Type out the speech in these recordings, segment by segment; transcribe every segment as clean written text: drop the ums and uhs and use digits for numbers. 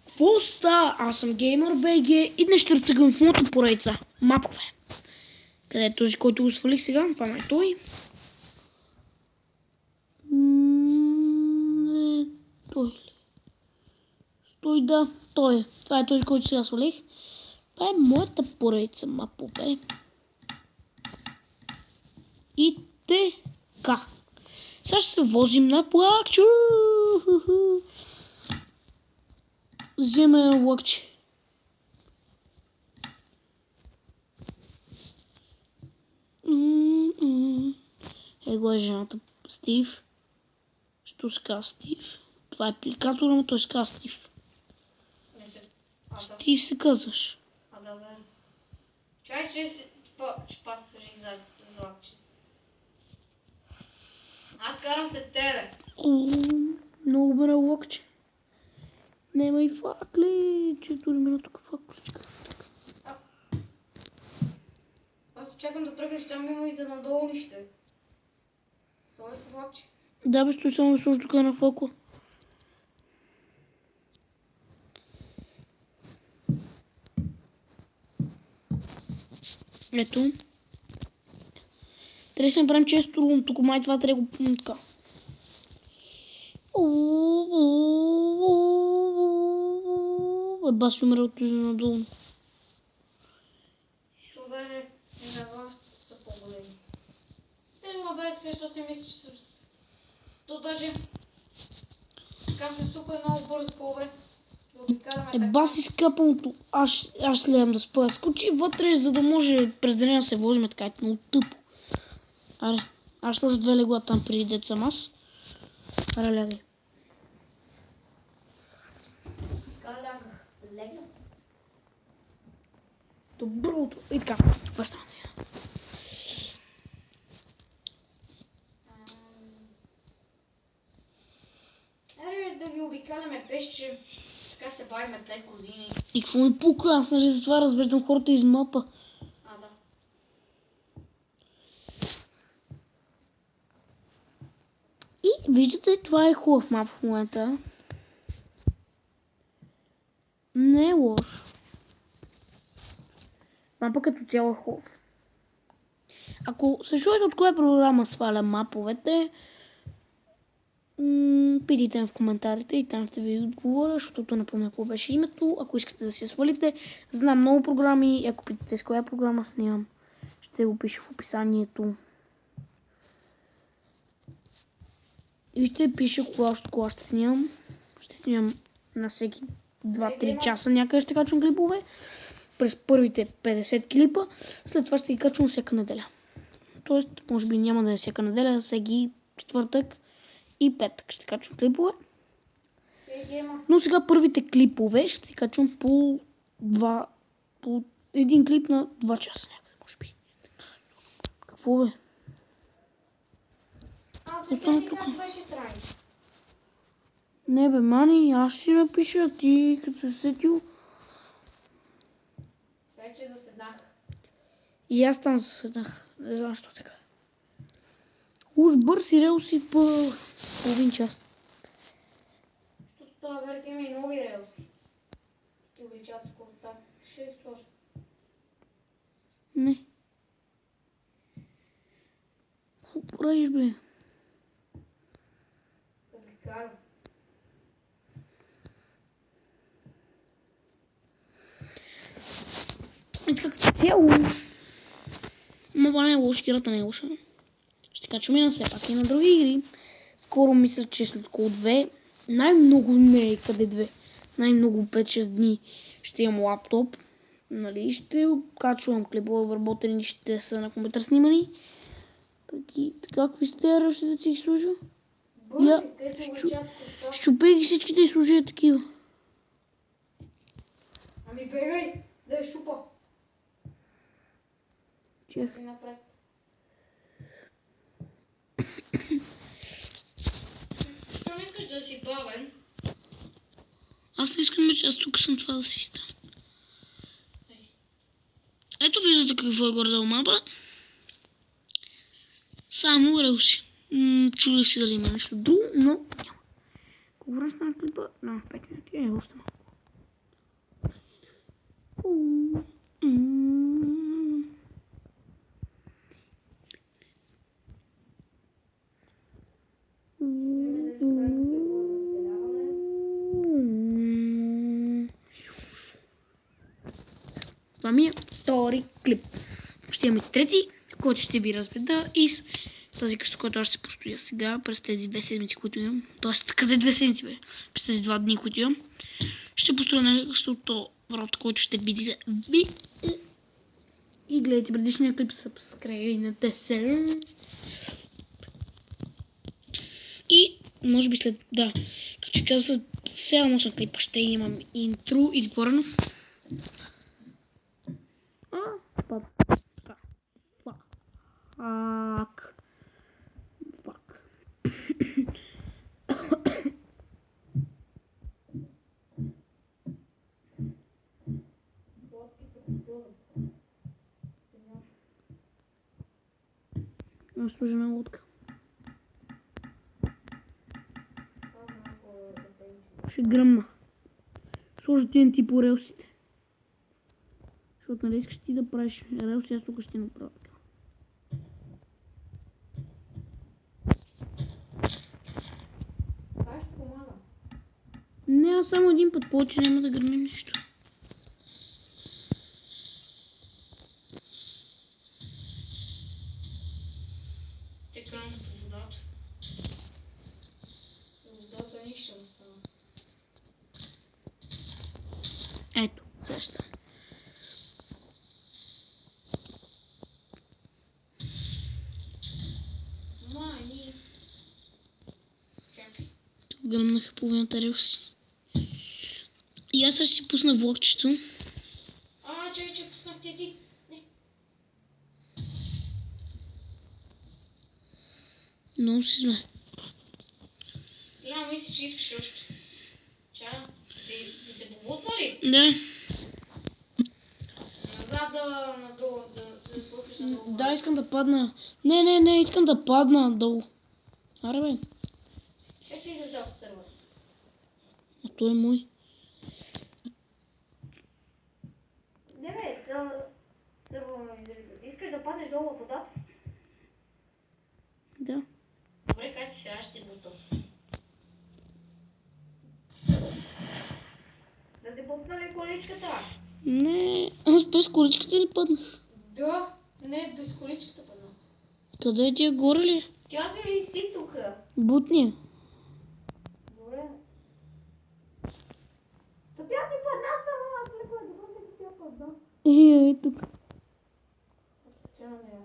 Какво ста? Аз съм GamerBG и днес ще ръцъгам в моята поредица мапове. Къде е този, който го свалих сега? Това ме е той. Не, той ли? Стой, да, той е. Това е този, който сега свалих. Това е моята поредица мапове. И така. Сега ще се возим на влакче. Вземем влакче. Его е жената Стив. Що се казва Стив? Това е апликатора, но той се казва Стив. Стив се казваш. Чай, че пасваш и за влакче. Аз карам след тебе. Много бе влакче. Нема и факли. 4 минути факличка. Аз чакам да тръгнеш там има и да надолу нищо. Своя се влакче. Да бе, стой само слушай тук на факла. Ето. Трябва да се направим често рум. Тук май това трябва да го така. Бас умира от туди надолу. То даже и на вас са по-големи. Те ми наберете, защото ти мислиш, че съм... То даже... Така сме супер много бързо по-добре. Да обикараме така. Бас изкапаното. Аз следвам да спя. Скочи вътре, за да може през деня да се возим така. Е много тъпо. Аре, аз сложа 2 легла там преди дет съм аз. Аре, лягай. Така лягах. Легна. Добро утро. И така, това стана. Аре да ви обикаляме пешче. Така се бавиме 5 години. И какво ми пука? Аз нали за това развеждам хората из мапа. Да. И виждате, това е хубав мап в момента. Не е лош. Мапа като цяло е хубав. Ако се чуете от коя програма сваля маповете, питайте ме в коментарите и там ще ви отговоря, защото не помня какво беше името. Ако искате да си свалите, знам много програми и ако питате с коя програма снимам, ще го пиша в описанието. И ще пиша кога ще снимам. Ще снимам на всеки 2-3 часа някъде ще качвам клипове. През първите 50 клипа, след това ще ги качвам всяка неделя. Тоест, може би няма да е всяка неделя, всеки четвъртък и петък ще качвам клипове. Но сега първите клипове ще ги качвам по един клип на 2 часа някъде, може би. Какво бе? Аз не сетих как беше страница. Не бе, мани, аз ще си напиша, ти като се сетил. Вече заседнах. И аз там заседнах. Не знам защо така. Уж бърз и релси в половин час. Защото тази версия има и нови релси. Ти увеличават скоростта. Ще е сложно. Не. Какво правиш, бе? Обикалям. И така като цяло. Мова не е лоша, играта не е лоша. Ще качваме на все пак и на други игри. Скоро мисля, че след около 2, най-много не къде 2, най-много 5-6 дни ще имам лаптоп. Нали, ще качвам клипове обработени, ще са на компютър снимани. Така, какви сте ръщи да си ги служа? Бързи, ето увеличават скоростта. Щупей ги всичките и служи такива. Ами бегай, да я щупа. Чех. И напред. Що не искаш да си бавен? Аз не искам, че аз тук съм това да си стана. Ето виждате какво е горе-долу мапа. Само релси. Чудех си дали има нещо друго, но няма. Колко време стана клипа? 5 минути. Още малко. Това ми е втори клип. Ще имаме трети, който ще ви разведа и с тази къща, която аз ще постоя сега, през тези 2 седмици, които имам. Тоест, къде 2 седмици, бе? През тези 2 дни, които имам. Ще построя нещо врата, който ще видите. И гледайте предишния клип, subscribe-нете се. И може би след, да, като ще казват 7-8 клипа ще имам интро или по-рано. Фак. Служена лодка. Ще гръмна. Сложи TNT по релсите. Защото нали искаш ти да правиш релси, аз тук ще направя така. Това ще помага. Не, аз само един път, повече няма да гърмим нещо. Текам по водата. Водата нищо не става. Ето, сега ще стане. Мани. Чакай. Гръмнаха половината релси. И аз ще си пусна влогчето. Чакай, че пуснах ти. Не. Много си знае. Сега мисля, че искаш още. Да те побутна ли? Да. Назад надолу, да спускаш надолу. Да, искам да падна. Не, искам да падна долу. Аре бе. Как ще идеш долу в сървър? А той е мой. Не бе, сървър ме изреза. Искаш да паднеш долу в водата? Да. Добре, как сега ще бутам. Да те бутна ли количката? Не, аз без количката ли паднах? Да, не, без количката падна. Къде ти е горе ли? Тя се виси тука. Бутни. Добре. То тя ти падна само, аз леко е добре, че тя падна. Е тук. Тя не е.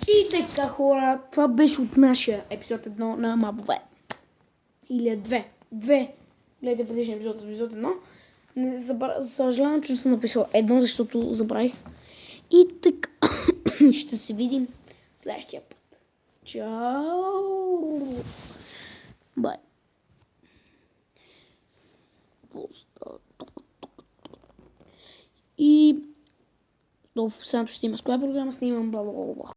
И така хора, това беше от нашия епизод 1 на мабове. Или 2. Гледайте предишния епизод 1. Съжалявам, че не съм написал 1, защото забравих. И така, ще се видим следващия път. Чао! Бай! И в последното ще има с коя програма снимам, бла.